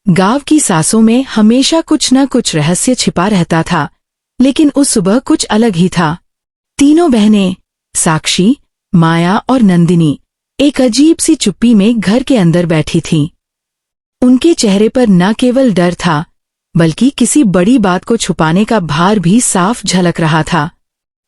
गांव की सासों में हमेशा कुछ न कुछ रहस्य छिपा रहता था, लेकिन उस सुबह कुछ अलग ही था। तीनों बहनें साक्षी, माया और नंदिनी एक अजीब सी चुप्पी में घर के अंदर बैठी थीं। उनके चेहरे पर न केवल डर था, बल्कि किसी बड़ी बात को छुपाने का भार भी साफ झलक रहा था।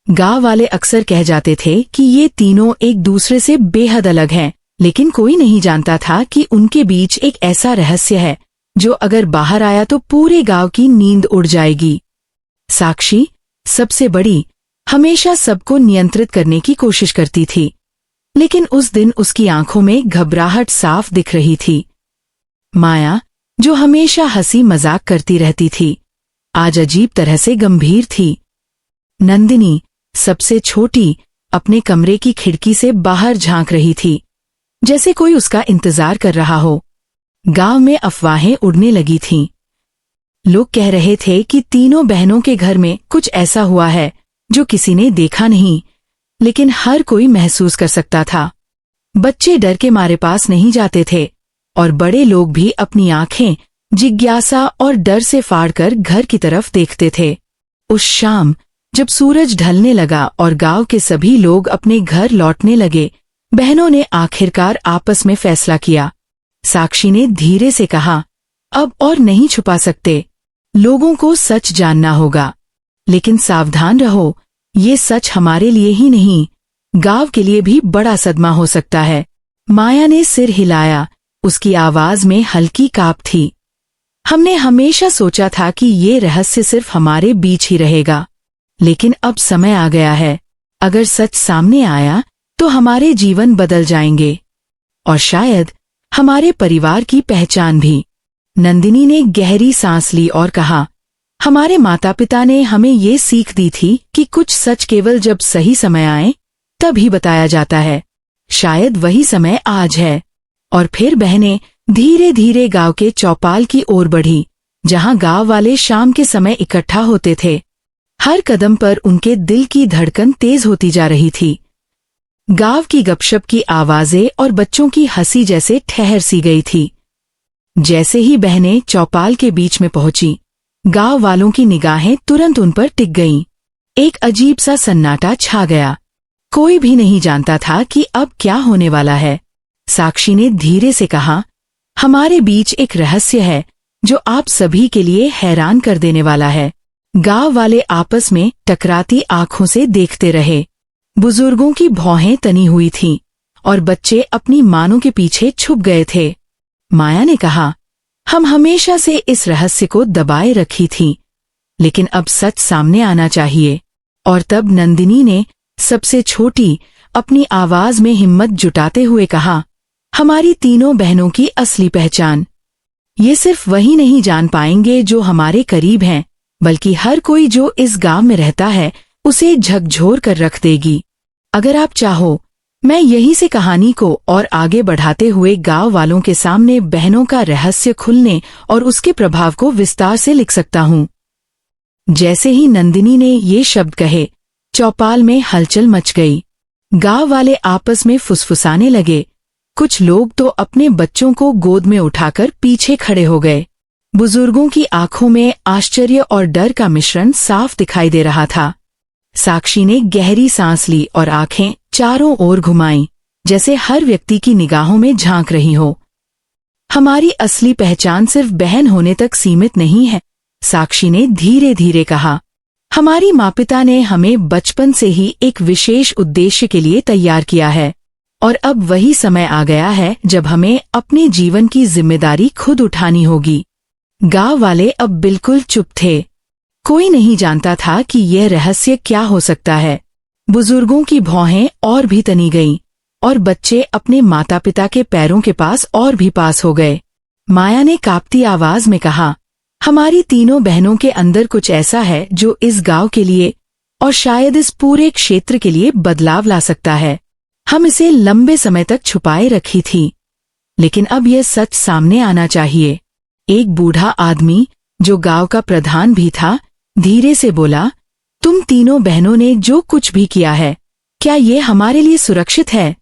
गांव वाले अक्सर कह जाते थे कि ये तीनों एक दूसरे से बेहद अलग हैं, लेकिन कोई नहीं जानता था कि उनके बीच एक ऐसा रहस्य है जो अगर बाहर आया तो पूरे गांव की नींद उड़ जाएगी। साक्षी, सबसे बड़ी, हमेशा सबको नियंत्रित करने की कोशिश करती थी, लेकिन उस दिन उसकी आंखों में घबराहट साफ दिख रही थी। माया, जो हमेशा हंसी मजाक करती रहती थी, आज अजीब तरह से गंभीर थी। नंदिनी, सबसे छोटी, अपने कमरे की खिड़की से बाहर झांक रही थी, जैसे कोई उसका इंतजार कर रहा हो। गांव में अफवाहें उड़ने लगी थीं। लोग कह रहे थे कि तीनों बहनों के घर में कुछ ऐसा हुआ है जो किसी ने देखा नहीं, लेकिन हर कोई महसूस कर सकता था। बच्चे डर के मारे पास नहीं जाते थे, और बड़े लोग भी अपनी आंखें जिज्ञासा और डर से फाड़कर घर की तरफ देखते थे। उस शाम जब सूरज ढलने लगा और गांव के सभी लोग अपने घर लौटने लगे, बहनों ने आखिरकार आपस में फैसला किया। साक्षी ने धीरे से कहा, अब और नहीं छुपा सकते, लोगों को सच जानना होगा। लेकिन सावधान रहो, ये सच हमारे लिए ही नहीं, गांव के लिए भी बड़ा सदमा हो सकता है। माया ने सिर हिलाया, उसकी आवाज में हल्की कांप थी। हमने हमेशा सोचा था कि ये रहस्य सिर्फ हमारे बीच ही रहेगा, लेकिन अब समय आ गया है। अगर सच सामने आया तो हमारे जीवन बदल जाएंगे, और शायद हमारे परिवार की पहचान भी। नंदिनी ने गहरी सांस ली और कहा, हमारे माता पिता ने हमें ये सीख दी थी कि कुछ सच केवल जब सही समय आए तभी बताया जाता है। शायद वही समय आज है। और फिर बहनें धीरे धीरे गांव के चौपाल की ओर बढ़ी, जहां गांव वाले शाम के समय इकट्ठा होते थे। हर कदम पर उनके दिल की धड़कन तेज होती जा रही थी। गांव की गपशप की आवाजें और बच्चों की हंसी जैसे ठहर सी गई थी। जैसे ही बहनें चौपाल के बीच में पहुंची, गांव वालों की निगाहें तुरंत उन पर टिक गईं। एक अजीब सा सन्नाटा छा गया। कोई भी नहीं जानता था कि अब क्या होने वाला है। साक्षी ने धीरे से कहा, हमारे बीच एक रहस्य है जो आप सभी के लिए हैरान कर देने वाला है। गांव वाले आपस में टकराती आंखों से देखते रहे। बुजुर्गों की भौहें तनी हुई थीं, और बच्चे अपनी मानों के पीछे छुप गए थे। माया ने कहा, हम हमेशा से इस रहस्य को दबाए रखी थी, लेकिन अब सच सामने आना चाहिए। और तब नंदिनी ने, सबसे छोटी, अपनी आवाज में हिम्मत जुटाते हुए कहा, हमारी तीनों बहनों की असली पहचान। ये सिर्फ वही नहीं जान पाएंगे जो हमारे करीब हैं, बल्कि हर कोई जो इस गांव में रहता है उसे झकझोर कर रख देगी। अगर आप चाहो, मैं यहीं से कहानी को और आगे बढ़ाते हुए गांव वालों के सामने बहनों का रहस्य खुलने और उसके प्रभाव को विस्तार से लिख सकता हूँ। जैसे ही नंदिनी ने ये शब्द कहे, चौपाल में हलचल मच गई। गांव वाले आपस में फुसफुसाने लगे। कुछ लोग तो अपने बच्चों को गोद में उठाकर पीछे खड़े हो गए। बुजुर्गों की आंखों में आश्चर्य और डर का मिश्रण साफ दिखाई दे रहा था। साक्षी ने गहरी सांस ली और आंखें चारों ओर घुमाईं, जैसे हर व्यक्ति की निगाहों में झांक रही हो। हमारी असली पहचान सिर्फ बहन होने तक सीमित नहीं है, साक्षी ने धीरे धीरे कहा। हमारी माँ-पिता ने हमें बचपन से ही एक विशेष उद्देश्य के लिए तैयार किया है, और अब वही समय आ गया है जब हमें अपने जीवन की जिम्मेदारी खुद उठानी होगी। गांव वाले अब बिल्कुल चुप थे। कोई नहीं जानता था कि यह रहस्य क्या हो सकता है। बुजुर्गों की भौहें और भी तनी गईं, और बच्चे अपने माता पिता के पैरों के पास और भी पास हो गए। माया ने कांपती आवाज में कहा, हमारी तीनों बहनों के अंदर कुछ ऐसा है जो इस गांव के लिए और शायद इस पूरे क्षेत्र के लिए बदलाव ला सकता है। हम इसे लंबे समय तक छुपाए रखी थी, लेकिन अब यह सच सामने आना चाहिए। एक बूढ़ा आदमी, जो गांव का प्रधान भी था, धीरे से बोला, तुम तीनों बहनों ने जो कुछ भी किया है, क्या ये हमारे लिए सुरक्षित है?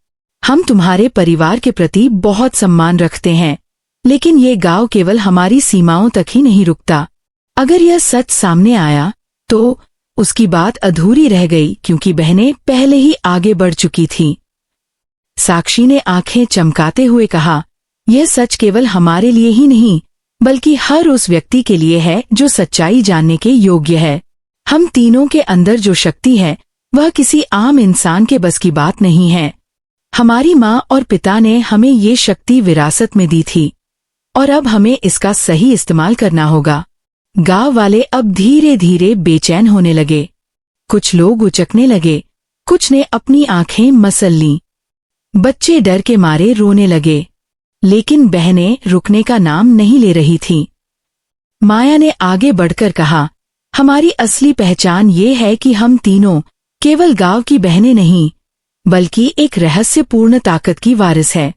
हम तुम्हारे परिवार के प्रति बहुत सम्मान रखते हैं, लेकिन ये गांव केवल हमारी सीमाओं तक ही नहीं रुकता। अगर यह सच सामने आया तो उसकी बात अधूरी रह गई, क्योंकि बहनें पहले ही आगे बढ़ चुकी थीं। साक्षी ने आंखें चमकाते हुए कहा, यह सच केवल हमारे लिए ही नहीं बल्कि हर उस व्यक्ति के लिए है जो सच्चाई जानने के योग्य है। हम तीनों के अंदर जो शक्ति है वह किसी आम इंसान के बस की बात नहीं है। हमारी माँ और पिता ने हमें ये शक्ति विरासत में दी थी और अब हमें इसका सही इस्तेमाल करना होगा। गांव वाले अब धीरे धीरे बेचैन होने लगे। कुछ लोग उचकने लगे, कुछ ने अपनी आंखें मसल लीं। बच्चे डर के मारे रोने लगे, लेकिन बहनें रुकने का नाम नहीं ले रही थीं। माया ने आगे बढ़कर कहा, हमारी असली पहचान ये है कि हम तीनों केवल गांव की बहनें नहीं बल्कि एक रहस्यपूर्ण ताकत की वारिस है।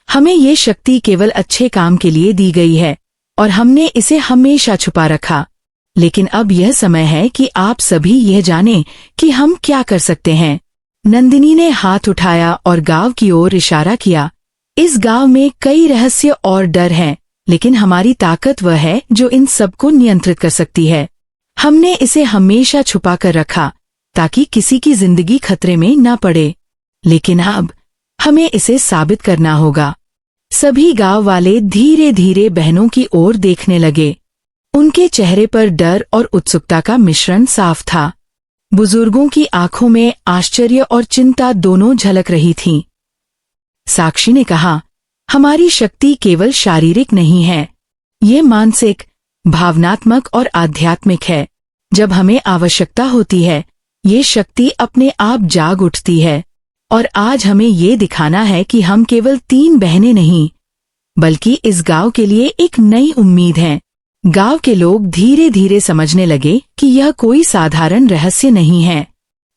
हमें ये शक्ति केवल अच्छे काम के लिए दी गई है और हमने इसे हमेशा छुपा रखा। लेकिन अब यह समय है कि आप सभी यह जानें कि हम क्या कर सकते हैं। नंदिनी ने हाथ उठाया और गांव की ओर इशारा किया। इस गांव में कई रहस्य और डर हैं, लेकिन हमारी ताकत वह है जो इन सबको नियंत्रित कर सकती है। हमने इसे हमेशा छुपा कर रखा ताकि किसी की जिंदगी खतरे में न पड़े, लेकिन अब हमें इसे साबित करना होगा। सभी गांव वाले धीरे धीरे बहनों की ओर देखने लगे। उनके चेहरे पर डर और उत्सुकता का मिश्रण साफ था। बुजुर्गों की आंखों में आश्चर्य और चिंता दोनों झलक रही थीं। साक्षी ने कहा, हमारी शक्ति केवल शारीरिक नहीं है, ये मानसिक, भावनात्मक और आध्यात्मिक है। जब हमें आवश्यकता होती है ये शक्ति अपने आप जाग उठती है। और आज हमें ये दिखाना है कि हम केवल 3 बहनें नहीं बल्कि इस गांव के लिए एक नई उम्मीद हैं। गांव के लोग धीरे धीरे समझने लगे कि यह कोई साधारण रहस्य नहीं है।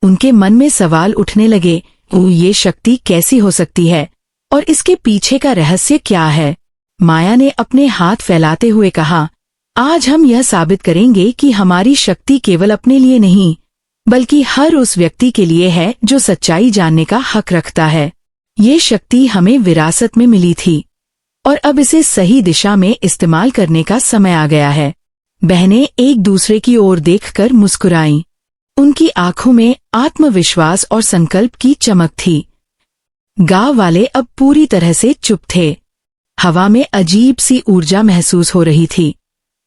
उनके मन में सवाल उठने लगे, ये शक्ति कैसी हो सकती है और इसके पीछे का रहस्य क्या है। माया ने अपने हाथ फैलाते हुए कहा, आज हम यह साबित करेंगे कि हमारी शक्ति केवल अपने लिए नहीं बल्कि हर उस व्यक्ति के लिए है जो सच्चाई जानने का हक रखता है। ये शक्ति हमें विरासत में मिली थी और अब इसे सही दिशा में इस्तेमाल करने का समय आ गया है। बहनें एक दूसरे की ओर देखकर मुस्कुराईं। उनकी आंखों में आत्मविश्वास और संकल्प की चमक थी। गांव वाले अब पूरी तरह से चुप थे। हवा में अजीब सी ऊर्जा महसूस हो रही थी,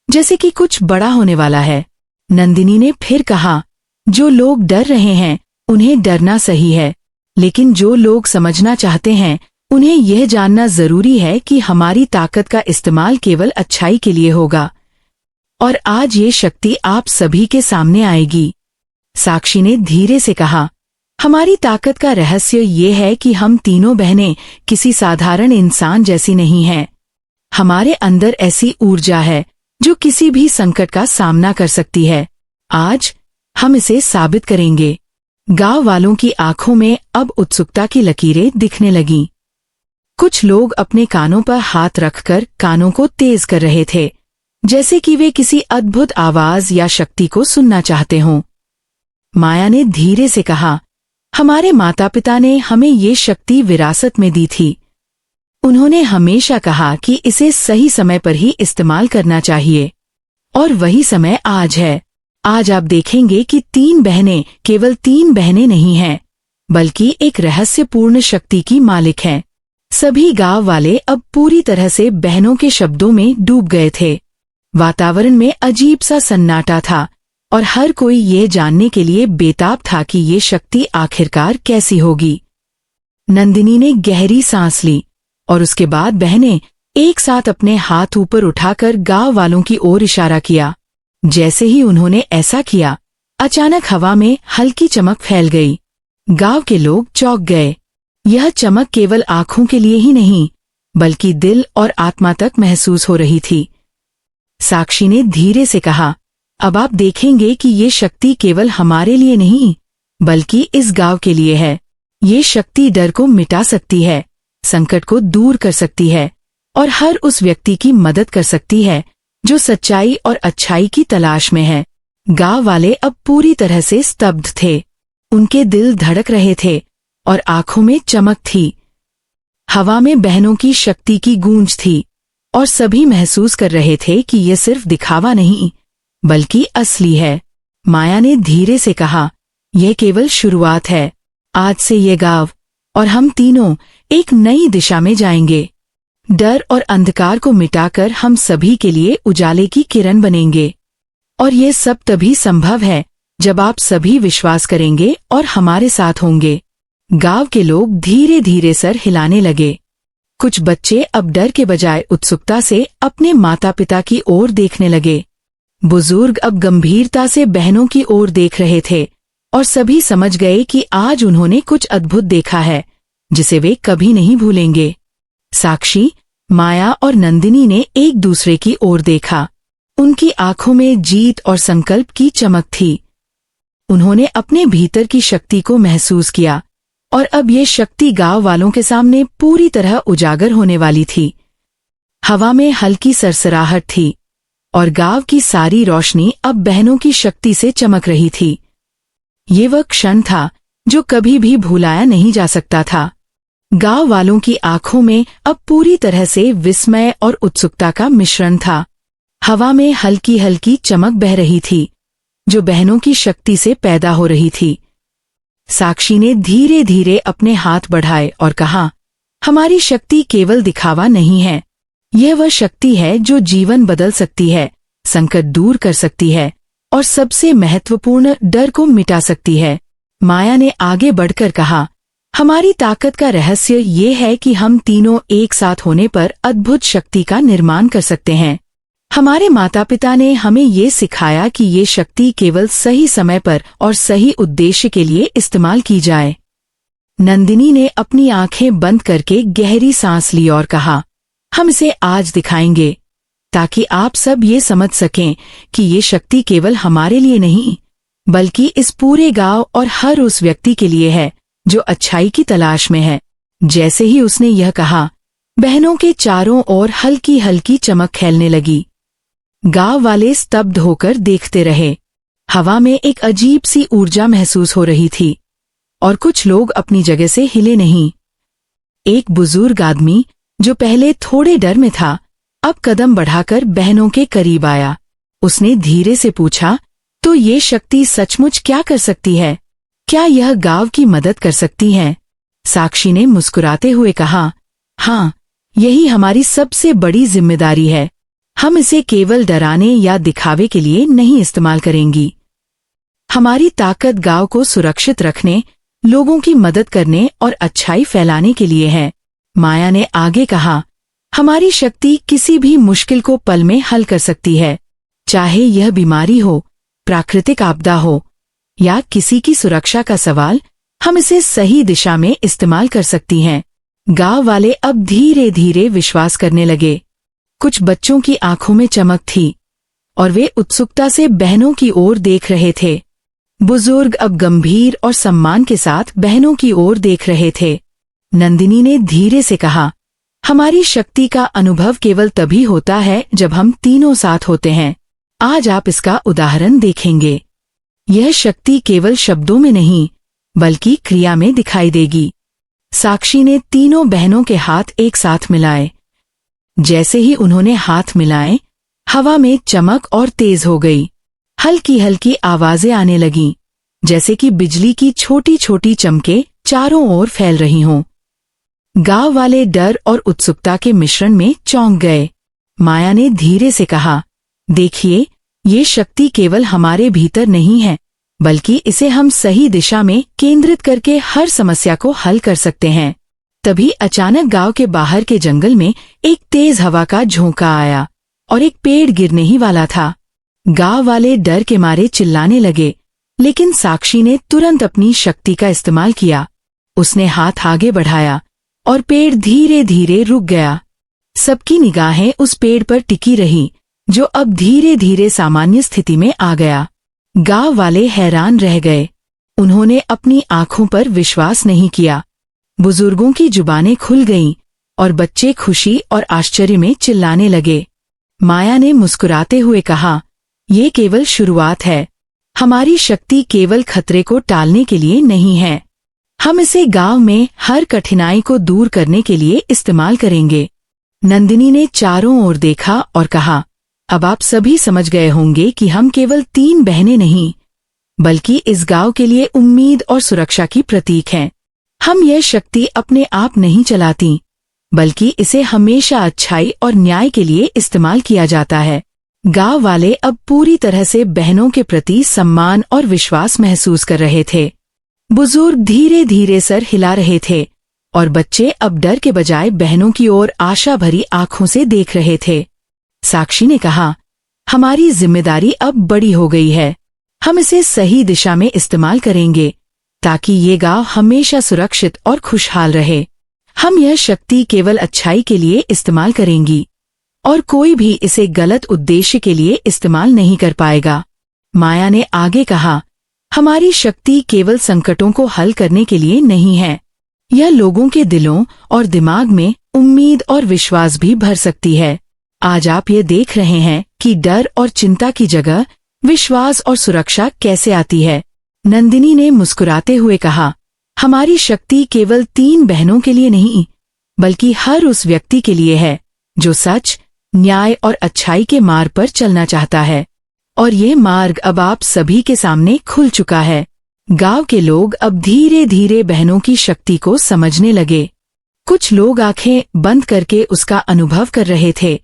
जैसे कि कुछ बड़ा होने वाला है। नंदिनी ने फिर कहा, जो लोग डर रहे हैं उन्हें डरना सही है, लेकिन जो लोग समझना चाहते हैं उन्हें यह जानना जरूरी है कि हमारी ताकत का इस्तेमाल केवल अच्छाई के लिए होगा। और आज ये शक्ति आप सभी के सामने आएगी। साक्षी ने धीरे से कहा, हमारी ताकत का रहस्य ये है कि हम तीनों बहनें किसी साधारण इंसान जैसी नहीं हैं। हमारे अंदर ऐसी ऊर्जा है जो किसी भी संकट का सामना कर सकती है। आज हम इसे साबित करेंगे। गांव वालों की आंखों में अब उत्सुकता की लकीरें दिखने लगीं। कुछ लोग अपने कानों पर हाथ रखकर कानों को तेज कर रहे थे, जैसे कि वे किसी अद्भुत आवाज या शक्ति को सुनना चाहते हों। माया ने धीरे से कहा, हमारे माता पिता ने हमें ये शक्ति विरासत में दी थी। उन्होंने हमेशा कहा कि इसे सही समय पर ही इस्तेमाल करना चाहिए, और वही समय आज है। आज आप देखेंगे कि 3 बहनें केवल 3 बहनें नहीं हैं, बल्कि एक रहस्यपूर्ण शक्ति की मालिक हैं। सभी गांव वाले अब पूरी तरह से बहनों के शब्दों में डूब गए थे। वातावरण में अजीब सा सन्नाटा था और हर कोई ये जानने के लिए बेताब था कि ये शक्ति आखिरकार कैसी होगी। नंदिनी ने गहरी सांस ली और उसके बाद बहनें एक साथ अपने हाथ ऊपर उठाकर गांव वालों की ओर इशारा किया। जैसे ही उन्होंने ऐसा किया, अचानक हवा में हल्की चमक फैल गई। गांव के लोग चौंक गए। यह चमक केवल आंखों के लिए ही नहीं बल्कि दिल और आत्मा तक महसूस हो रही थी। साक्षी ने धीरे से कहा, अब आप देखेंगे कि ये शक्ति केवल हमारे लिए नहीं बल्कि इस गांव के लिए है। ये शक्ति डर को मिटा सकती है, संकट को दूर कर सकती है और हर उस व्यक्ति की मदद कर सकती है जो सच्चाई और अच्छाई की तलाश में है। गांव वाले अब पूरी तरह से स्तब्ध थे। उनके दिल धड़क रहे थे और आंखों में चमक थी। हवा में बहनों की शक्ति की गूंज थी। और सभी महसूस कर रहे थे कि ये सिर्फ दिखावा नहीं बल्कि असली है। माया ने धीरे से कहा, यह केवल शुरुआत है। आज से ये गांव और हम तीनों एक नई दिशा में जाएंगे। डर और अंधकार को मिटाकर हम सभी के लिए उजाले की किरण बनेंगे। और ये सब तभी संभव है जब आप सभी विश्वास करेंगे और हमारे साथ होंगे। गांव के लोग धीरे धीरे सर हिलाने लगे। कुछ बच्चे अब डर के बजाय उत्सुकता से अपने माता पिता की ओर देखने लगे। बुजुर्ग अब गंभीरता से बहनों की ओर देख रहे थे और सभी समझ गए कि आज उन्होंने कुछ अद्भुत देखा है जिसे वे कभी नहीं भूलेंगे। साक्षी, माया और नंदिनी ने एक दूसरे की ओर देखा। उनकी आंखों में जीत और संकल्प की चमक थी। उन्होंने अपने भीतर की शक्ति को महसूस किया और अब ये शक्ति गांव वालों के सामने पूरी तरह उजागर होने वाली थी। हवा में हल्की सरसराहट थी और गांव की सारी रोशनी अब बहनों की शक्ति से चमक रही थी। ये वह क्षण था जो कभी भी भुलाया नहीं जा सकता था। गांव वालों की आंखों में अब पूरी तरह से विस्मय और उत्सुकता का मिश्रण था। हवा में हल्की हल्की चमक बह रही थी जो बहनों की शक्ति से पैदा हो रही थी। साक्षी ने धीरे धीरे अपने हाथ बढ़ाए और कहा, हमारी शक्ति केवल दिखावा नहीं है। यह वह शक्ति है जो जीवन बदल सकती है, संकट दूर कर सकती है और सबसे महत्वपूर्ण डर को मिटा सकती है। माया ने आगे बढ़कर कहा, हमारी ताकत का रहस्य ये है कि हम तीनों एक साथ होने पर अद्भुत शक्ति का निर्माण कर सकते हैं। हमारे माता पिता ने हमें ये सिखाया कि ये शक्ति केवल सही समय पर और सही उद्देश्य के लिए इस्तेमाल की जाए। नंदिनी ने अपनी आंखें बंद करके गहरी सांस ली और कहा, हम इसे आज दिखाएंगे ताकि आप सब ये समझ सकें कि ये शक्ति केवल हमारे लिए नहीं बल्कि इस पूरे गांव और हर उस व्यक्ति के लिए है जो अच्छाई की तलाश में है। जैसे ही उसने यह कहा, बहनों के चारों ओर हल्की हल्की चमक खेलने लगी। गांव वाले स्तब्ध होकर देखते रहे। हवा में एक अजीब सी ऊर्जा महसूस हो रही थी और कुछ लोग अपनी जगह से हिले नहीं। एक बुजुर्ग आदमी जो पहले थोड़े डर में था अब कदम बढ़ाकर बहनों के करीब आया। उसने धीरे से पूछा, तो ये शक्ति सचमुच क्या कर सकती है? क्या यह गांव की मदद कर सकती है? साक्षी ने मुस्कुराते हुए कहा, हाँ, यही हमारी सबसे बड़ी जिम्मेदारी है। हम इसे केवल डराने या दिखावे के लिए नहीं इस्तेमाल करेंगी। हमारी ताकत गांव को सुरक्षित रखने, लोगों की मदद करने और अच्छाई फैलाने के लिए है। माया ने आगे कहा, हमारी शक्ति किसी भी मुश्किल को पल में हल कर सकती है, चाहे यह बीमारी हो, प्राकृतिक आपदा हो या किसी की सुरक्षा का सवाल। हम इसे सही दिशा में इस्तेमाल कर सकती हैं। गांव वाले अब धीरे धीरे विश्वास करने लगे। कुछ बच्चों की आंखों में चमक थी और वे उत्सुकता से बहनों की ओर देख रहे थे। बुजुर्ग अब गंभीर और सम्मान के साथ बहनों की ओर देख रहे थे। नंदिनी ने धीरे से कहा, हमारी शक्ति का अनुभव केवल तभी होता है जब हम तीनों साथ होते हैं। आज आप इसका उदाहरण देखेंगे। यह शक्ति केवल शब्दों में नहीं बल्कि क्रिया में दिखाई देगी। साक्षी ने तीनों बहनों के हाथ एक साथ मिलाए। जैसे ही उन्होंने हाथ मिलाए, हवा में चमक और तेज हो गई। हल्की हल्की आवाजें आने लगीं, जैसे कि बिजली की छोटी छोटी चमकें चारों ओर फैल रही हों। गांव वाले डर और उत्सुकता के मिश्रण में चौंक गए। माया ने धीरे से कहा, देखिए, ये शक्ति केवल हमारे भीतर नहीं है बल्कि इसे हम सही दिशा में केंद्रित करके हर समस्या को हल कर सकते हैं। तभी अचानक गांव के बाहर के जंगल में एक तेज हवा का झोंका आया और एक पेड़ गिरने ही वाला था। गांव वाले डर के मारे चिल्लाने लगे, लेकिन साक्षी ने तुरंत अपनी शक्ति का इस्तेमाल किया। उसने हाथ आगे बढ़ाया और पेड़ धीरे धीरे रुक गया। सबकी निगाहें उस पेड़ पर टिकी रही जो अब धीरे धीरे सामान्य स्थिति में आ गया। गांव वाले हैरान रह गए। उन्होंने अपनी आंखों पर विश्वास नहीं किया। बुजुर्गों की जुबानें खुल गईं और बच्चे खुशी और आश्चर्य में चिल्लाने लगे। माया ने मुस्कुराते हुए कहा, ये केवल शुरुआत है। हमारी शक्ति केवल खतरे को टालने के लिए नहीं है। हम इसे गांव में हर कठिनाई को दूर करने के लिए इस्तेमाल करेंगे। नंदिनी ने चारों ओर देखा और कहा, अब आप सभी समझ गए होंगे कि हम केवल 3 बहनें नहीं, बल्कि इस गांव के लिए उम्मीद और सुरक्षा की प्रतीक हैं। हम यह शक्ति अपने आप नहीं चलाती, बल्कि इसे हमेशा अच्छाई और न्याय के लिए इस्तेमाल किया जाता है। गांव वाले अब पूरी तरह से बहनों के प्रति सम्मान और विश्वास महसूस कर रहे थे। बुजुर्ग धीरे धीरे सर हिला रहे थे और बच्चे अब डर के बजाय बहनों की ओर आशा भरी आंखों से देख रहे थे। साक्षी ने कहा, हमारी जिम्मेदारी अब बड़ी हो गई है। हम इसे सही दिशा में इस्तेमाल करेंगे ताकि ये गांव हमेशा सुरक्षित और खुशहाल रहे। हम यह शक्ति केवल अच्छाई के लिए इस्तेमाल करेंगी और कोई भी इसे गलत उद्देश्य के लिए इस्तेमाल नहीं कर पाएगा। माया ने आगे कहा, हमारी शक्ति केवल संकटों को हल करने के लिए नहीं है, यह लोगों के दिलों और दिमाग में उम्मीद और विश्वास भी भर सकती है। आज आप ये देख रहे हैं कि डर और चिंता की जगह विश्वास और सुरक्षा कैसे आती है। नंदिनी ने मुस्कुराते हुए कहा, हमारी शक्ति केवल 3 बहनों के लिए नहीं, बल्कि हर उस व्यक्ति के लिए है जो सच, न्याय और अच्छाई के मार्ग पर चलना चाहता है। और ये मार्ग अब आप सभी के सामने खुल चुका है। गांव के लोग अब धीरे धीरे बहनों की शक्ति को समझने लगे। कुछ लोग आंखें बंद करके उसका अनुभव कर रहे थे,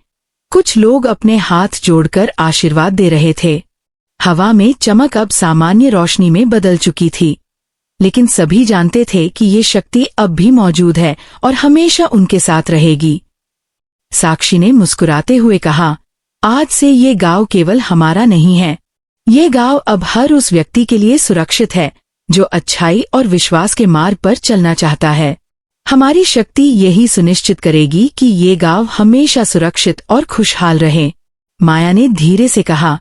कुछ लोग अपने हाथ जोड़कर आशीर्वाद दे रहे थे। हवा में चमक अब सामान्य रोशनी में बदल चुकी थी, लेकिन सभी जानते थे कि ये शक्ति अब भी मौजूद है और हमेशा उनके साथ रहेगी। साक्षी ने मुस्कुराते हुए कहा, आज से ये गांव केवल हमारा नहीं है, ये गांव अब हर उस व्यक्ति के लिए सुरक्षित है जो अच्छाई और विश्वास के मार्ग पर चलना चाहता है। हमारी शक्ति यही सुनिश्चित करेगी कि ये गांव हमेशा सुरक्षित और खुशहाल रहे। माया ने धीरे से कहा,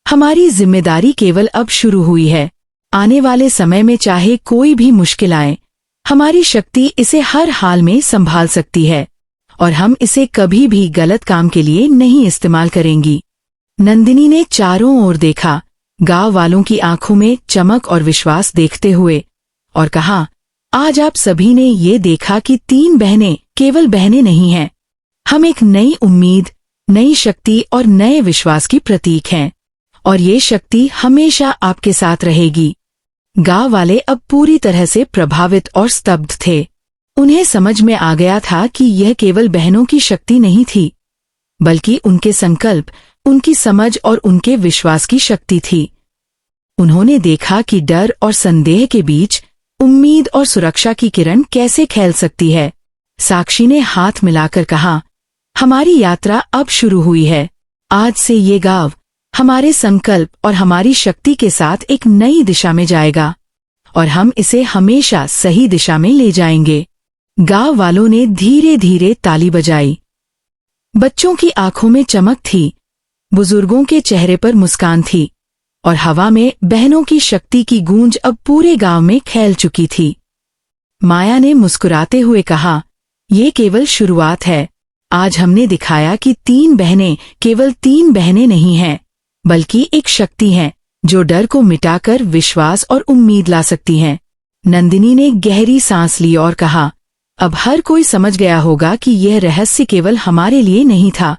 हमारी जिम्मेदारी केवल अब शुरू हुई है। आने वाले समय में चाहे कोई भी मुश्किल आए, हमारी शक्ति इसे हर हाल में संभाल सकती है और हम इसे कभी भी गलत काम के लिए नहीं इस्तेमाल करेंगी। नंदिनी ने चारों ओर देखा, गांव वालों की आंखों में चमक और विश्वास देखते हुए, और कहा, आज आप सभी ने ये देखा कि 3 बहनें केवल बहनें नहीं हैं, हम एक नई उम्मीद, नई शक्ति और नए विश्वास की प्रतीक हैं, और ये शक्ति हमेशा आपके साथ रहेगी। गांव वाले अब पूरी तरह से प्रभावित और स्तब्ध थे। उन्हें समझ में आ गया था कि यह केवल बहनों की शक्ति नहीं थी, बल्कि उनके संकल्प, उनकी समझ और उनके विश्वास की शक्ति थी। उन्होंने देखा कि डर और संदेह के बीच उम्मीद और सुरक्षा की किरण कैसे खिल सकती है। साक्षी ने हाथ मिलाकर कहा, हमारी यात्रा अब शुरू हुई है। आज से ये गांव हमारे संकल्प और हमारी शक्ति के साथ एक नई दिशा में जाएगा और हम इसे हमेशा सही दिशा में ले जाएंगे। गांव वालों ने धीरे धीरे ताली बजाई। बच्चों की आंखों में चमक थी, बुजुर्गों के चेहरे पर मुस्कान थी और हवा में बहनों की शक्ति की गूंज अब पूरे गांव में फैल चुकी थी। माया ने मुस्कुराते हुए कहा, ये केवल शुरुआत है। आज हमने दिखाया कि 3 बहनें केवल 3 बहनें नहीं हैं, बल्कि एक शक्ति हैं जो डर को मिटाकर विश्वास और उम्मीद ला सकती हैं। नंदिनी ने गहरी सांस ली और कहा, अब हर कोई समझ गया होगा कि यह रहस्य केवल हमारे लिए नहीं था,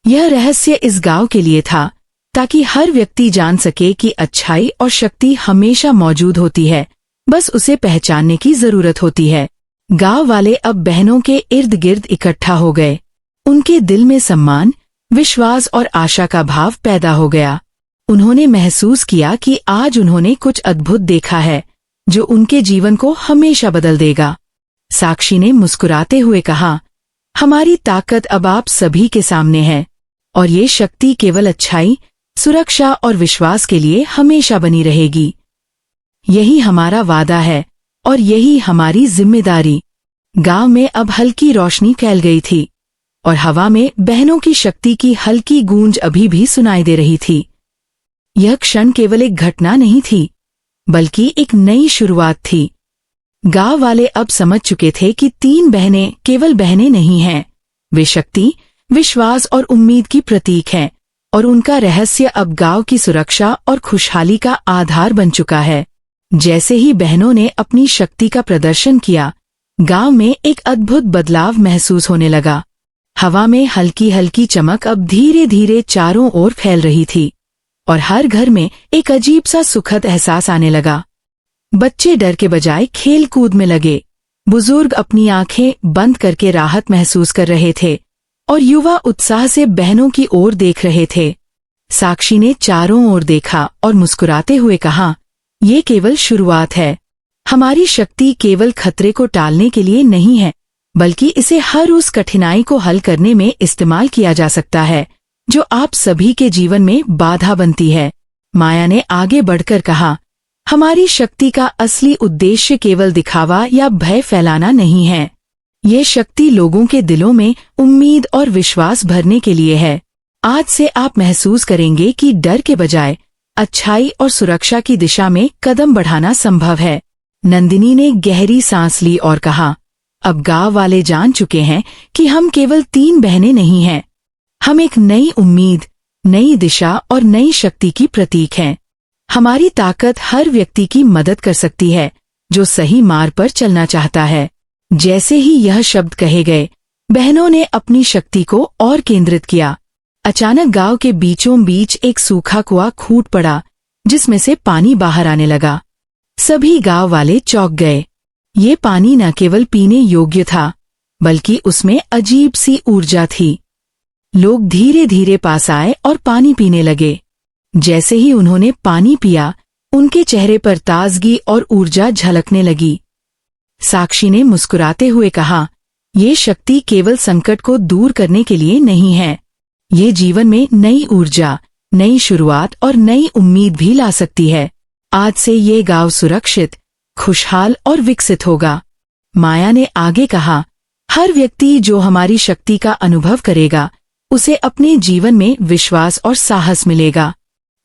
यह रहस्य इस गांव के लिए था, ताकि हर व्यक्ति जान सके कि अच्छाई और शक्ति हमेशा मौजूद होती है, बस उसे पहचानने की जरूरत होती है। गांव वाले अब बहनों के इर्द गिर्द इकट्ठा हो गए। उनके दिल में सम्मान, विश्वास और आशा का भाव पैदा हो गया। उन्होंने महसूस किया कि आज उन्होंने कुछ अद्भुत देखा है जो उनके जीवन को हमेशा बदल देगा। साक्षी ने मुस्कुराते हुए कहा, हमारी ताकत अब आप सभी के सामने है और ये शक्ति केवल अच्छाई, सुरक्षा और विश्वास के लिए हमेशा बनी रहेगी। यही हमारा वादा है और यही हमारी जिम्मेदारी। गांव में अब हल्की रोशनी फैल गई थी और हवा में बहनों की शक्ति की हल्की गूंज अभी भी सुनाई दे रही थी। यह क्षण केवल एक घटना नहीं थी, बल्कि एक नई शुरुआत थी। गांव वाले अब समझ चुके थे कि 3 बहनें केवल बहनें नहीं हैं, वे शक्ति, विश्वास और उम्मीद की प्रतीक हैं और उनका रहस्य अब गांव की सुरक्षा और खुशहाली का आधार बन चुका है। जैसे ही बहनों ने अपनी शक्ति का प्रदर्शन किया, गांव में एक अद्भुत बदलाव महसूस होने लगा। हवा में हल्की हल्की चमक अब धीरे धीरे चारों ओर फैल रही थी और हर घर में एक अजीब सा सुखद एहसास आने लगा। बच्चे डर के बजाय खेल कूद में लगे, बुजुर्ग अपनी आंखें बंद करके राहत महसूस कर रहे थे और युवा उत्साह से बहनों की ओर देख रहे थे। साक्षी ने चारों ओर देखा और मुस्कुराते हुए कहा, ये केवल शुरुआत है। हमारी शक्ति केवल खतरे को टालने के लिए नहीं है, बल्कि इसे हर उस कठिनाई को हल करने में इस्तेमाल किया जा सकता है जो आप सभी के जीवन में बाधा बनती है। माया ने आगे बढ़कर कहा, हमारी शक्ति का असली उद्देश्य केवल दिखावा या भय फैलाना नहीं है। ये शक्ति लोगों के दिलों में उम्मीद और विश्वास भरने के लिए है। आज से आप महसूस करेंगे कि डर के बजाय अच्छाई और सुरक्षा की दिशा में कदम बढ़ाना संभव है। नंदिनी ने गहरी सांस ली और कहा, अब गांव वाले जान चुके हैं कि हम केवल 3 बहनें नहीं हैं। हम एक नई उम्मीद, नई दिशा और नई शक्ति की प्रतीक हैं। हमारी ताकत हर व्यक्ति की मदद कर सकती है जो सही मार्ग पर चलना चाहता है। जैसे ही यह शब्द कहे गए, बहनों ने अपनी शक्ति को और केंद्रित किया। अचानक गांव के बीचों बीच एक सूखा कुआं फूट पड़ा, जिसमें से पानी बाहर आने लगा। सभी गांव वाले चौंक गए। ये पानी न केवल पीने योग्य था, बल्कि उसमें अजीब सी ऊर्जा थी। लोग धीरे धीरे पास आए और पानी पीने लगे। जैसे ही उन्होंने पानी पिया, उनके चेहरे पर ताजगी और ऊर्जा झलकने लगी। साक्षी ने मुस्कुराते हुए कहा, ये शक्ति केवल संकट को दूर करने के लिए नहीं है, ये जीवन में नई ऊर्जा, नई शुरुआत और नई उम्मीद भी ला सकती है। आज से ये गांव सुरक्षित, खुशहाल और विकसित होगा। माया ने आगे कहा, हर व्यक्ति जो हमारी शक्ति का अनुभव करेगा, उसे अपने जीवन में विश्वास और साहस मिलेगा।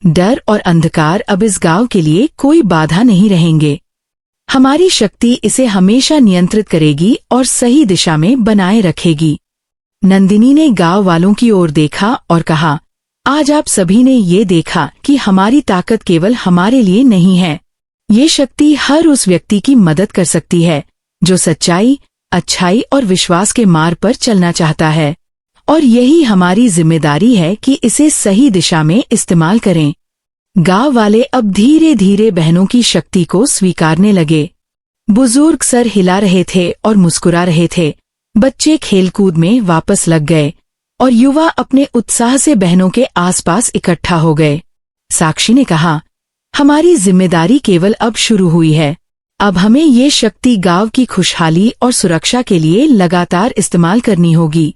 डर और अंधकार अब इस गांव के लिए कोई बाधा नहीं रहेंगे। हमारी शक्ति इसे हमेशा नियंत्रित करेगी और सही दिशा में बनाए रखेगी। नंदिनी ने गांव वालों की ओर देखा और कहा, आज आप सभी ने ये देखा कि हमारी ताकत केवल हमारे लिए नहीं है। ये शक्ति हर उस व्यक्ति की मदद कर सकती है जो सच्चाई, अच्छाई और विश्वास के मार्ग पर चलना चाहता है, और यही हमारी जिम्मेदारी है कि इसे सही दिशा में इस्तेमाल करें। गांव वाले अब धीरे धीरे बहनों की शक्ति को स्वीकारने लगे। बुजुर्ग सर हिला रहे थे और मुस्कुरा रहे थे, बच्चे खेलकूद में वापस लग गए और युवा अपने उत्साह से बहनों के आसपास इकट्ठा हो गए। साक्षी ने कहा, हमारी जिम्मेदारी केवल अब शुरू हुई है। अब हमें ये शक्ति गांव की खुशहाली और सुरक्षा के लिए लगातार इस्तेमाल करनी होगी।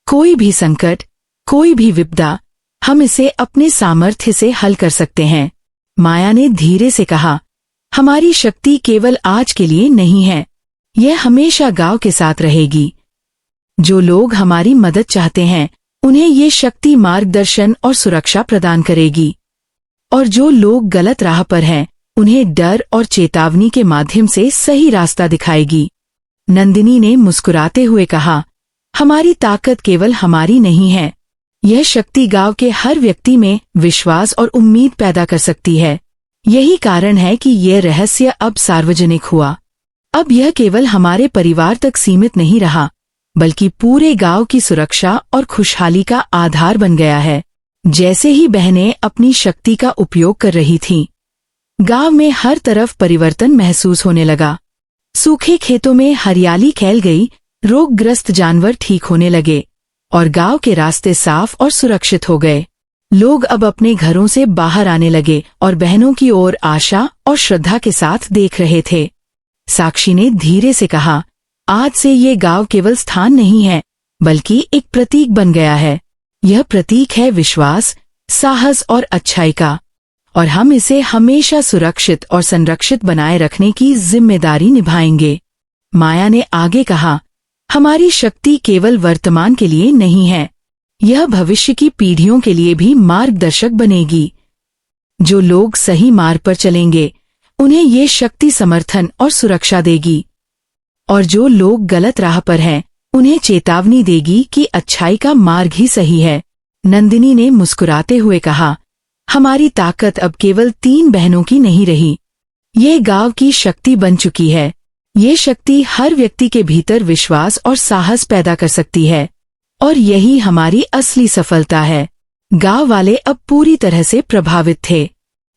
कोई भी संकट, कोई भी विपदा, हम इसे अपने सामर्थ्य से हल कर सकते हैं। माया ने धीरे से कहा, हमारी शक्ति केवल आज के लिए नहीं है, यह हमेशा गांव के साथ रहेगी। जो लोग हमारी मदद चाहते हैं, उन्हें ये शक्ति मार्गदर्शन और सुरक्षा प्रदान करेगी, और जो लोग गलत राह पर हैं, उन्हें डर और चेतावनी के माध्यम से सही रास्ता दिखाएगी। नंदिनी ने मुस्कुराते हुए कहा, हमारी ताकत केवल हमारी नहीं है, यह शक्ति गांव के हर व्यक्ति में विश्वास और उम्मीद पैदा कर सकती है। यही कारण है कि यह रहस्य अब सार्वजनिक हुआ। अब यह केवल हमारे परिवार तक सीमित नहीं रहा, बल्कि पूरे गांव की सुरक्षा और खुशहाली का आधार बन गया है। जैसे ही बहनें अपनी शक्ति का उपयोग कर रही थीं, गांव में हर तरफ परिवर्तन महसूस होने लगा। सूखे खेतों में हरियाली फैल गई, रोगग्रस्त जानवर ठीक होने लगे और गांव के रास्ते साफ और सुरक्षित हो गए। लोग अब अपने घरों से बाहर आने लगे और बहनों की ओर आशा और श्रद्धा के साथ देख रहे थे। साक्षी ने धीरे से कहा, आज से ये गांव केवल स्थान नहीं है, बल्कि एक प्रतीक बन गया है। यह प्रतीक है विश्वास, साहस और अच्छाई का, और हम इसे हमेशा सुरक्षित और संरक्षित बनाए रखने की जिम्मेदारी निभाएंगे। माया ने आगे कहा, हमारी शक्ति केवल वर्तमान के लिए नहीं है, यह भविष्य की पीढ़ियों के लिए भी मार्गदर्शक बनेगी। जो लोग सही मार्ग पर चलेंगे, उन्हें ये शक्ति समर्थन और सुरक्षा देगी, और जो लोग गलत राह पर हैं, उन्हें चेतावनी देगी कि अच्छाई का मार्ग ही सही है। नंदिनी ने मुस्कुराते हुए कहा, हमारी ताकत अब केवल 3 बहनों की नहीं रही, ये गांव की शक्ति बन चुकी है। ये शक्ति हर व्यक्ति के भीतर विश्वास और साहस पैदा कर सकती है। और यही हमारी असली सफलता है। गांव वाले अब पूरी तरह से प्रभावित थे।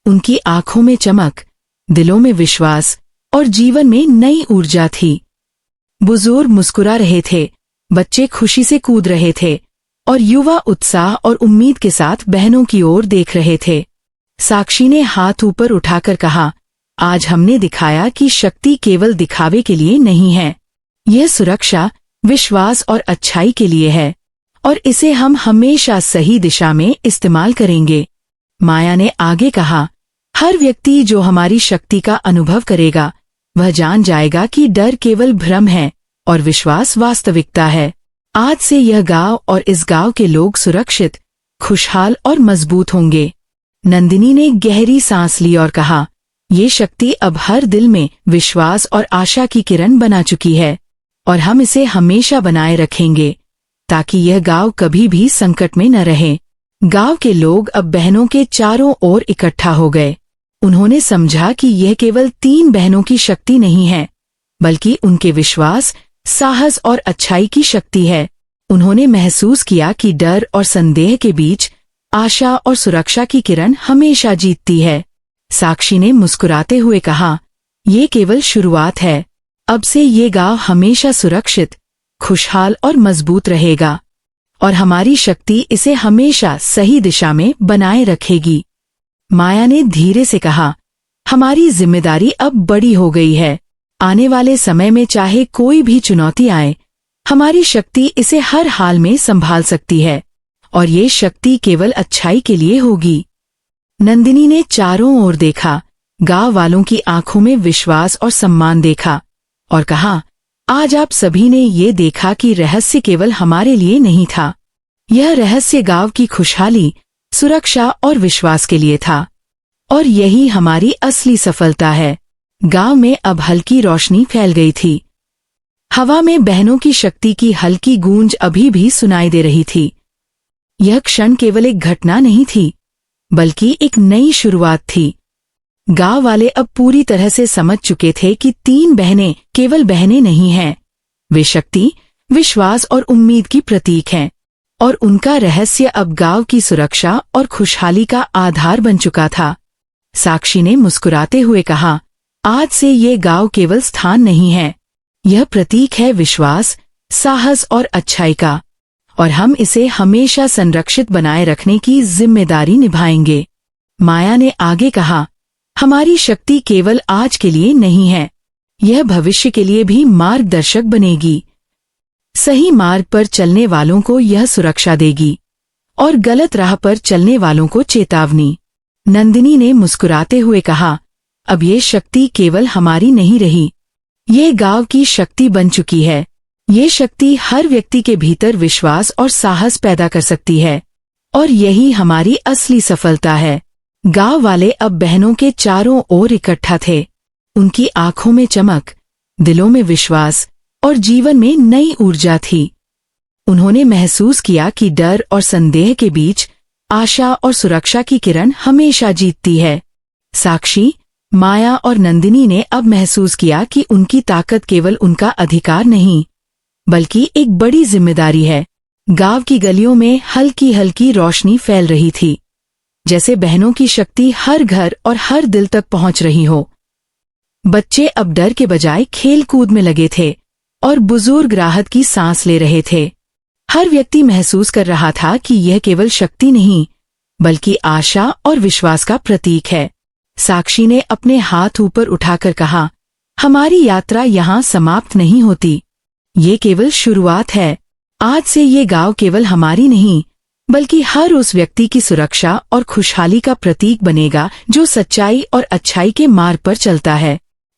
उनकी आंखों में चमक, दिलों में विश्वास और जीवन में नई ऊर्जा थी। बुजुर्ग मुस्कुरा रहे थे, बच्चे खुशी से कूद रहे थे और युवा उत्साह और उम्मीद के साथ बहनों की ओर देख रहे थे। साक्षी ने हाथ ऊपर उठाकर कहा, आज हमने दिखाया कि शक्ति केवल दिखावे के लिए नहीं है। यह सुरक्षा, विश्वास और अच्छाई के लिए है और इसे हम हमेशा सही दिशा में इस्तेमाल करेंगे। माया ने आगे कहा, हर व्यक्ति जो हमारी शक्ति का अनुभव करेगा वह जान जाएगा कि डर केवल भ्रम है और विश्वास वास्तविकता है। आज से यह गांव और इस गांव के लोग सुरक्षित, खुशहाल और मजबूत होंगे। नंदिनी ने गहरी सांस ली और कहा, ये शक्ति अब हर दिल में विश्वास और आशा की किरण बना चुकी है और हम इसे हमेशा बनाए रखेंगे ताकि यह गांव कभी भी संकट में न रहे। गांव के लोग अब बहनों के चारों ओर इकट्ठा हो गए। उन्होंने समझा कि यह केवल 3 बहनों की शक्ति नहीं है, बल्कि उनके विश्वास, साहस और अच्छाई की शक्ति है। उन्होंने महसूस किया कि डर और संदेह के बीच आशा और सुरक्षा की किरण हमेशा जीतती है। साक्षी ने मुस्कुराते हुए कहा, ये केवल शुरुआत है। अब से ये गांव हमेशा सुरक्षित, खुशहाल और मजबूत रहेगा और हमारी शक्ति इसे हमेशा सही दिशा में बनाए रखेगी। माया ने धीरे से कहा, हमारी जिम्मेदारी अब बड़ी हो गई है। आने वाले समय में चाहे कोई भी चुनौती आए, हमारी शक्ति इसे हर हाल में संभाल सकती है और ये शक्ति केवल अच्छाई के लिए होगी। नंदिनी ने चारों ओर देखा, गांव वालों की आंखों में विश्वास और सम्मान देखा और कहा, आज आप सभी ने ये देखा कि रहस्य केवल हमारे लिए नहीं था। यह रहस्य गांव की खुशहाली, सुरक्षा और विश्वास के लिए था और यही हमारी असली सफलता है। गांव में अब हल्की रोशनी फैल गई थी। हवा में बहनों की शक्ति की हल्की गूंज अभी भी सुनाई दे रही थी। यह क्षण केवल एक घटना नहीं थी, बल्कि एक नई शुरुआत थी। गांव वाले अब पूरी तरह से समझ चुके थे कि 3 बहनें केवल बहनें नहीं हैं, वे शक्ति, विश्वास और उम्मीद की प्रतीक हैं और उनका रहस्य अब गांव की सुरक्षा और खुशहाली का आधार बन चुका था। साक्षी ने मुस्कुराते हुए कहा, आज से ये गांव केवल स्थान नहीं है, यह प्रतीक है विश्वास, साहस और अच्छाई का और हम इसे हमेशा संरक्षित बनाए रखने की जिम्मेदारी निभाएंगे। माया ने आगे कहा, हमारी शक्ति केवल आज के लिए नहीं है, यह भविष्य के लिए भी मार्गदर्शक बनेगी। सही मार्ग पर चलने वालों को यह सुरक्षा देगी और गलत राह पर चलने वालों को चेतावनी। नंदिनी ने मुस्कुराते हुए कहा, अब ये शक्ति केवल हमारी नहीं रही, ये गांव की शक्ति बन चुकी है। ये शक्ति हर व्यक्ति के भीतर विश्वास और साहस पैदा कर सकती है और यही हमारी असली सफलता है। गांव वाले अब बहनों के चारों ओर इकट्ठा थे। उनकी आंखों में चमक, दिलों में विश्वास और जीवन में नई ऊर्जा थी। उन्होंने महसूस किया कि डर और संदेह के बीच आशा और सुरक्षा की किरण हमेशा जीतती है। साक्षी, माया और नंदिनी ने अब महसूस किया कि उनकी ताकत केवल उनका अधिकार नहीं, बल्कि एक बड़ी जिम्मेदारी है। गांव की गलियों में हल्की हल्की रोशनी फैल रही थी, जैसे बहनों की शक्ति हर घर और हर दिल तक पहुंच रही हो। बच्चे अब डर के बजाय खेल कूद में लगे थे और बुजुर्ग राहत की सांस ले रहे थे। हर व्यक्ति महसूस कर रहा था कि यह केवल शक्ति नहीं, बल्कि आशा और विश्वास का प्रतीक है। साक्षी ने अपने हाथ ऊपर उठाकर कहा, हमारी यात्रा यहाँ समाप्त नहीं होती, ये केवल शुरुआत है। आज से ये गांव केवल हमारी नहीं, बल्कि हर उस व्यक्ति की सुरक्षा और खुशहाली का प्रतीक बनेगा जो सच्चाई और अच्छाई के मार्ग पर चलता है।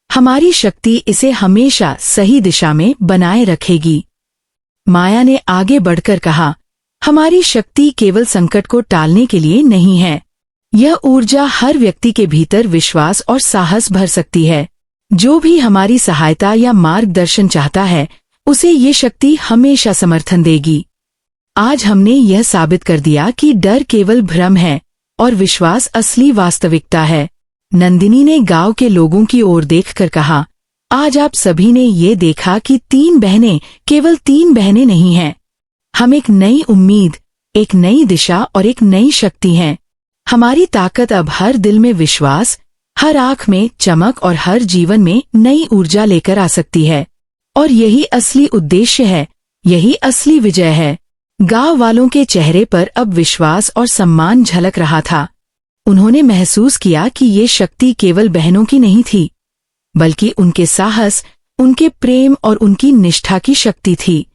हमारी शक्ति इसे हमेशा सही दिशा में बनाए रखेगी। माया ने आगे बढ़कर कहा, हमारी शक्ति केवल संकट को टालने के लिए नहीं है, यह ऊर्जा हर व्यक्ति के भीतर विश्वास और साहस भर सकती है। जो भी हमारी सहायता या मार्गदर्शन चाहता है, उसे ये शक्ति हमेशा समर्थन देगी। आज हमने यह साबित कर दिया कि डर केवल भ्रम है और विश्वास असली वास्तविकता है। नंदिनी ने गांव के लोगों की ओर देखकर कहा, आज आप सभी ने ये देखा कि 3 बहनें केवल 3 बहनें नहीं हैं, हम एक नई उम्मीद, एक नई दिशा और एक नई शक्ति हैं। हमारी ताकत अब हर दिल में विश्वास, हर आंख में चमक और हर जीवन में नई ऊर्जा लेकर आ सकती है। और यही असली उद्देश्य है, यही असली विजय है। गांव वालों के चेहरे पर अब विश्वास और सम्मान झलक रहा था। उन्होंने महसूस किया कि ये शक्ति केवल बहनों की नहीं थी, बल्कि उनके साहस, उनके प्रेम और उनकी निष्ठा की शक्ति थी।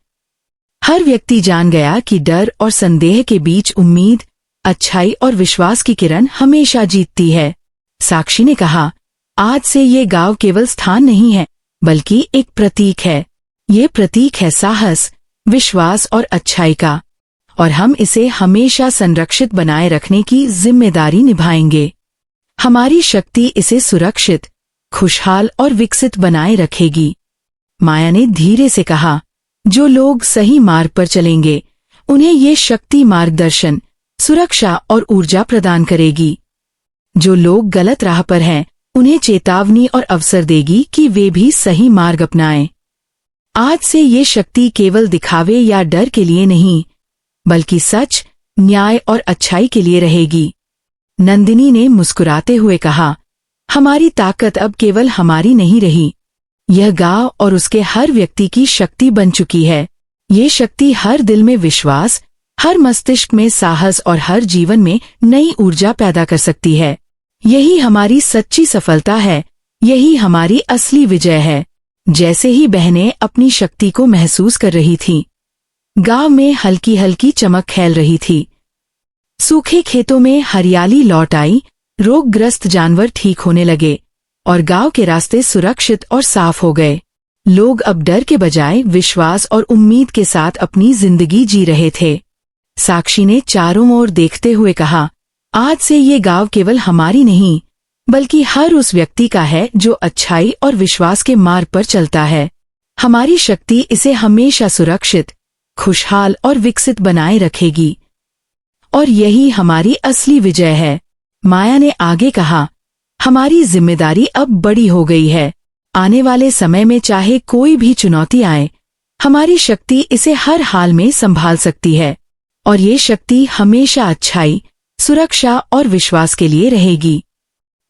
हर व्यक्ति जान गया कि डर और संदेह के बीच उम्मीद, अच्छाई और विश्वास की किरण हमेशा जीतती है। साक्षी ने कहा, आज से ये गांव केवल स्थान नहीं है, बल्कि एक प्रतीक है। ये प्रतीक है साहस, विश्वास और अच्छाई का, और हम इसे हमेशा संरक्षित बनाए रखने की जिम्मेदारी निभाएंगे। हमारी शक्ति इसे सुरक्षित, खुशहाल और विकसित बनाए रखेगी। माया ने धीरे से कहा, जो लोग सही मार्ग पर चलेंगे, उन्हें ये शक्ति मार्गदर्शन, सुरक्षा और ऊर्जा प्रदान करेगी। जो लोग गलत राह पर हैं, उन्हें चेतावनी और अवसर देगी कि वे भी सही मार्ग अपनाएं। आज से ये शक्ति केवल दिखावे या डर के लिए नहीं, बल्कि सच, न्याय और अच्छाई के लिए रहेगी। नंदिनी ने मुस्कुराते हुए कहा, हमारी ताकत अब केवल हमारी नहीं रही, यह गांव और उसके हर व्यक्ति की शक्ति बन चुकी है। ये शक्ति हर दिल में विश्वास, हर मस्तिष्क में साहस और हर जीवन में नई ऊर्जा पैदा कर सकती है। यही हमारी सच्ची सफलता है, यही हमारी असली विजय है। जैसे ही बहनें अपनी शक्ति को महसूस कर रही थीं, गांव में हल्की हल्की चमक खेल रही थी। सूखे खेतों में हरियाली लौट आई, रोगग्रस्त जानवर ठीक होने लगे और गांव के रास्ते सुरक्षित और साफ हो गए। लोग अब डर के बजाय विश्वास और उम्मीद के साथ अपनी जिंदगी जी रहे थे। साक्षी ने चारों ओर देखते हुए कहा, आज से ये गांव केवल हमारी नहीं, बल्कि हर उस व्यक्ति का है जो अच्छाई और विश्वास के मार्ग पर चलता है। हमारी शक्ति इसे हमेशा सुरक्षित, खुशहाल और विकसित बनाए रखेगी। और यही हमारी असली विजय है। माया ने आगे कहा, हमारी जिम्मेदारी अब बड़ी हो गई है। आने वाले समय में चाहे कोई भी चुनौती आए, हमारी शक्ति इसे हर हाल में संभाल सकती है। और ये शक्ति हमेशा अच्छाई, सुरक्षा और विश्वास के लिए रहेगी।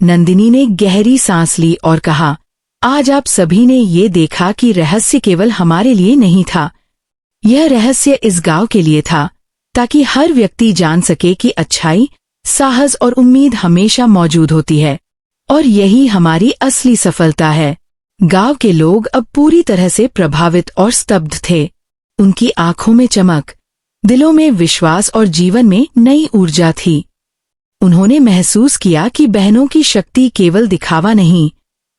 नंदिनी ने गहरी सांस ली और कहा, आज आप सभी ने ये देखा कि रहस्य केवल हमारे लिए नहीं था, यह रहस्य इस गांव के लिए था, ताकि हर व्यक्ति जान सके कि अच्छाई, साहस और उम्मीद हमेशा मौजूद होती है। और यही हमारी असली सफलता है। गांव के लोग अब पूरी तरह से प्रभावित और स्तब्ध थे। उनकी आंखों में चमक, दिलों में विश्वास और जीवन में नई ऊर्जा थी। उन्होंने महसूस किया कि बहनों की शक्ति केवल दिखावा नहीं,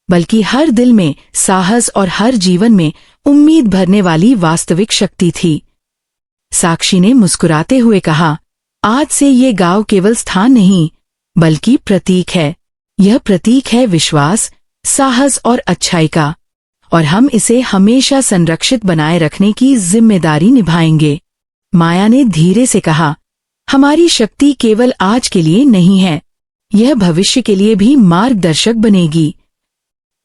बल्कि हर दिल में साहस और हर जीवन में उम्मीद भरने वाली वास्तविक शक्ति थी। साक्षी ने मुस्कुराते हुए कहा, आज से ये गांव केवल स्थान नहीं, बल्कि प्रतीक है। यह प्रतीक है विश्वास, साहस और अच्छाई का, और हम इसे हमेशा संरक्षित बनाए रखने की जिम्मेदारी निभाएंगे। माया ने धीरे से कहा, हमारी शक्ति केवल आज के लिए नहीं है, यह भविष्य के लिए भी मार्गदर्शक बनेगी।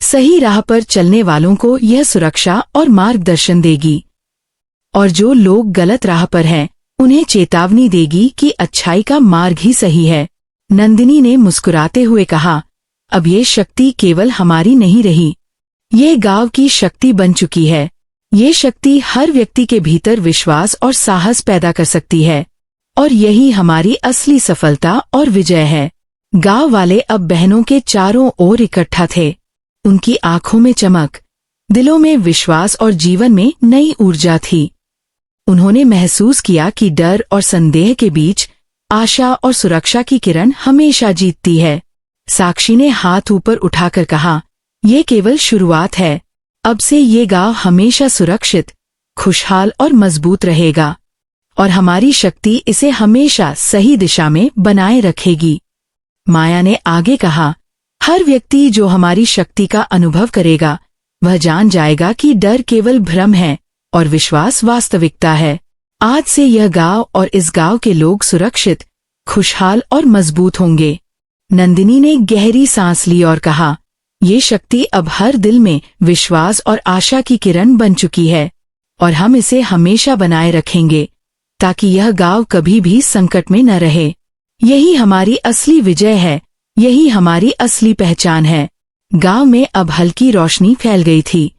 सही राह पर चलने वालों को यह सुरक्षा और मार्गदर्शन देगी, और जो लोग गलत राह पर हैं, उन्हें चेतावनी देगी कि अच्छाई का मार्ग ही सही है। नंदिनी ने मुस्कुराते हुए कहा, अब ये शक्ति केवल हमारी नहीं रही, ये गांव की शक्ति बन चुकी है। ये शक्ति हर व्यक्ति के भीतर विश्वास और साहस पैदा कर सकती है, और यही हमारी असली सफलता और विजय है। गांव वाले अब बहनों के चारों ओर इकट्ठा थे। उनकी आंखों में चमक, दिलों में विश्वास और जीवन में नई ऊर्जा थी। उन्होंने महसूस किया कि डर और संदेह के बीच आशा और सुरक्षा की किरण हमेशा जीतती है। साक्षी ने हाथ ऊपर उठाकर कहा, ये केवल शुरुआत है। अब से ये गांव हमेशा सुरक्षित, खुशहाल और मजबूत रहेगा, और हमारी शक्ति इसे हमेशा सही दिशा में बनाए रखेगी। माया ने आगे कहा, हर व्यक्ति जो हमारी शक्ति का अनुभव करेगा, वह जान जाएगा कि डर केवल भ्रम है और विश्वास वास्तविकता है। आज से यह गांव और इस गांव के लोग सुरक्षित, खुशहाल और मजबूत होंगे। नंदिनी ने गहरी सांस ली और कहा, ये शक्ति अब हर दिल में विश्वास और आशा की किरण बन चुकी है, और हम इसे हमेशा बनाए रखेंगे, ताकि यह गांव कभी भी संकट में न रहे। यही हमारी असली विजय है, यही हमारी असली पहचान है। गांव में अब हल्की रोशनी फैल गई थी।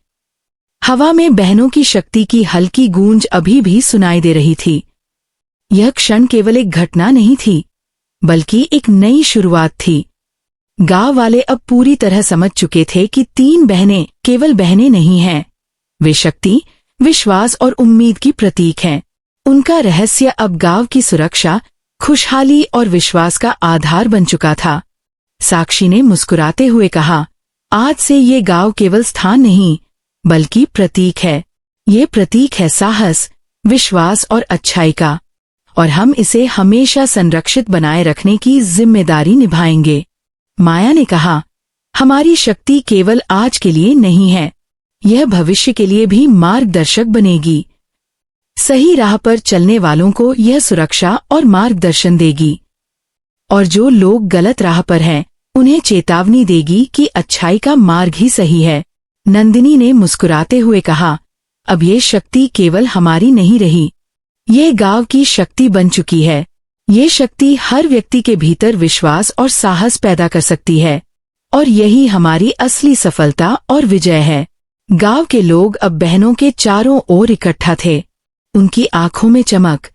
हवा में बहनों की शक्ति की हल्की गूंज अभी भी सुनाई दे रही थी। यह क्षण केवल एक घटना नहीं थी, बल्कि एक नई शुरुआत थी। गांव वाले अब पूरी तरह समझ चुके थे कि 3 बहनें केवल बहनें नहीं हैं, वे शक्ति, विश्वास और उम्मीद की प्रतीक हैं। उनका रहस्य अब गांव की सुरक्षा, खुशहाली और विश्वास का आधार बन चुका था। साक्षी ने मुस्कुराते हुए कहा, आज से ये गांव केवल स्थान नहीं, बल्कि प्रतीक है। ये प्रतीक है साहस, विश्वास और अच्छाई का, और हम इसे हमेशा संरक्षित बनाए रखने की जिम्मेदारी निभाएंगे। माया ने कहा, हमारी शक्ति केवल आज के लिए नहीं है, यह भविष्य के लिए भी मार्गदर्शक बनेगी। सही राह पर चलने वालों को यह सुरक्षा और मार्गदर्शन देगी, और जो लोग गलत राह पर हैं, उन्हें चेतावनी देगी कि अच्छाई का मार्ग ही सही है। नंदिनी ने मुस्कुराते हुए कहा, अब ये शक्ति केवल हमारी नहीं रही, ये गांव की शक्ति बन चुकी है। ये शक्ति हर व्यक्ति के भीतर विश्वास और साहस पैदा कर सकती है, और यही हमारी असली सफलता और विजय है। गांव के लोग अब बहनों के चारों ओर इकट्ठा थे। उनकी आंखों में चमक,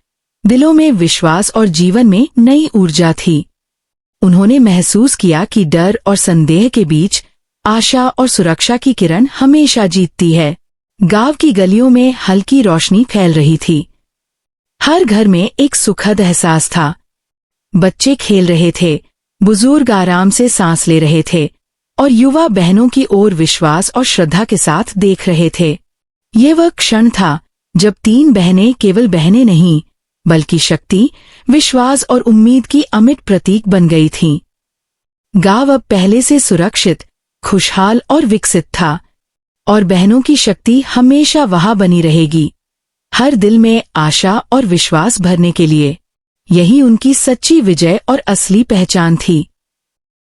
दिलों में विश्वास और जीवन में नई ऊर्जा थी। उन्होंने महसूस किया कि डर और संदेह के बीच आशा और सुरक्षा की किरण हमेशा जीतती है। गांव की गलियों में हल्की रोशनी फैल रही थी। हर घर में एक सुखद एहसास था। बच्चे खेल रहे थे, बुजुर्ग आराम से सांस ले रहे थे, और युवा बहनों की ओर विश्वास और श्रद्धा के साथ देख रहे थे। ये वह क्षण था जब 3 बहनें केवल बहनें नहीं, बल्कि शक्ति, विश्वास और उम्मीद की अमिट प्रतीक बन गई थीं। गांव अब पहले से सुरक्षित, खुशहाल और विकसित था, और बहनों की शक्ति हमेशा वहां बनी रहेगी, हर दिल में आशा और विश्वास भरने के लिए। यही उनकी सच्ची विजय और असली पहचान थी।